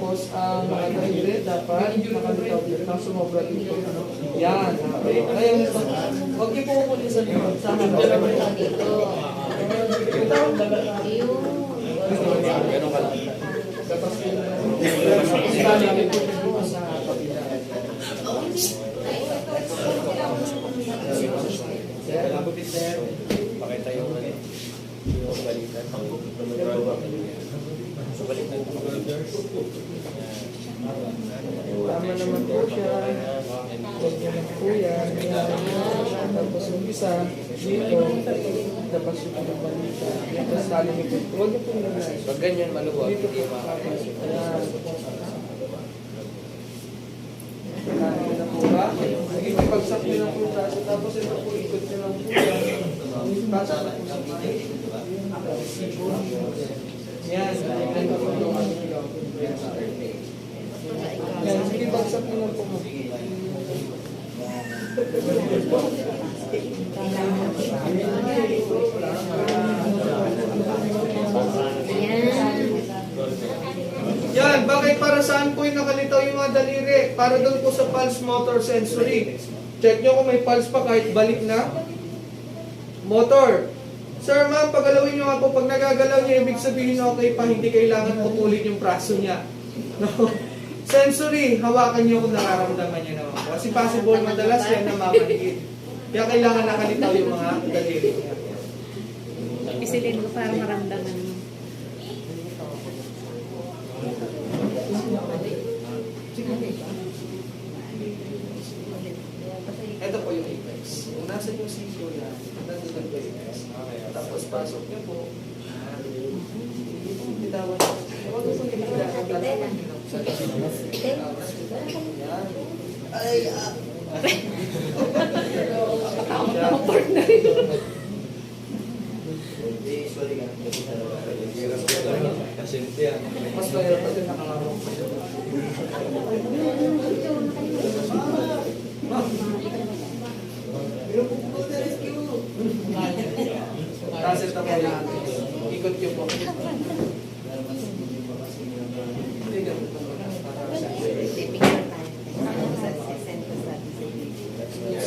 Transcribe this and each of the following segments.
Tapos, ang mga daliri dapat nakalitaw din ng sumobra dito. Yan. Okay. Ngayon, huwag niyo po kukulisan yun. Sa harap. Dito. Ayun. Ganun ka lang. Tapos, ilalagay po dito sa kapila. Pakita yung balikan. Balikan. Tama naman po siya. Huwag niyo lang po yan. Tapos yung isa, dito, tapos yung balita. Tapos tali niyo po. Huwag niyo po nilagay. Pag ganyan maluwag, Dito hindi po. makakasip. Ayan. Kaya na po ba? Sige, pagsak niyo lang po yung braso. Tapos ito po, ikot niyo lang po yan. Braso na po sa mga. Yan. Yan po yung yan. Sige, pagsak niyo lang po mo. Yan, bakit para saan po yung nakalitaw yung mga daliri? Para doon po sa pulse motor sensory. Check nyo kung may pulse pa kahit balik na. Motor. Sir, ma'am, pagalawin nyo nga po. Pag nagagalaw niya, ibig sabihin okay pa, hindi kailangan putulin yung braso niya. No? Sensory, hawakan niyo kung nararamdaman niya naman po. Kasi possible, madalas yan namamanhid. Kaya kailangan nakalitaw yung mga daliri niya. Isilin ko para maramdaman mo. Ito po yung apex. Kung nasa yung siko yan, nandun ang apex. Tapos pasok niyo po. Bitawan. Huwag mo pong bitawan. Ay, mas mahirap pa din nakalawang. Tasit na po yan. Ikot yung po. Hindi ganun po.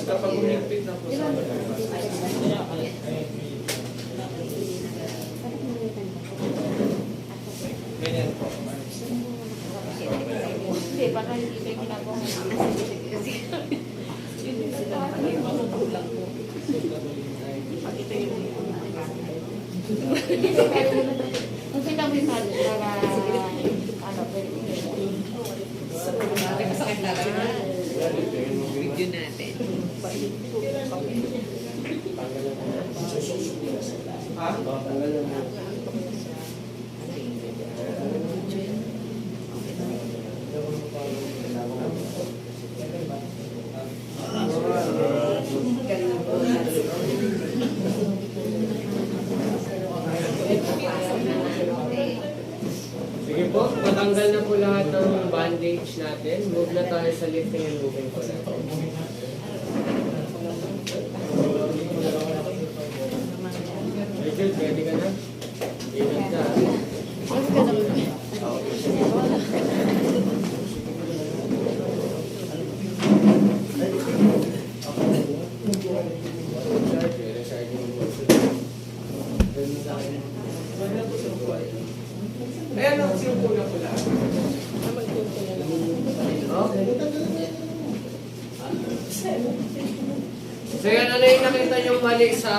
Kapag umipit na po sa ganyan po. Hindi, baka hindi kayo ginagawa mo. Kasi yun yung sila magulang ko. Pakita yung kung sila mo yung para ano, pwede masakit na video natin. Sige po, matanggal na po lahat ng bandage natin. Move na tayo sa lifting and moving po natin. Richard, ready ka na? Ingat ka. Ayan ang sinupunan ko lahat. So yan, ano yung nakita niyong mali sa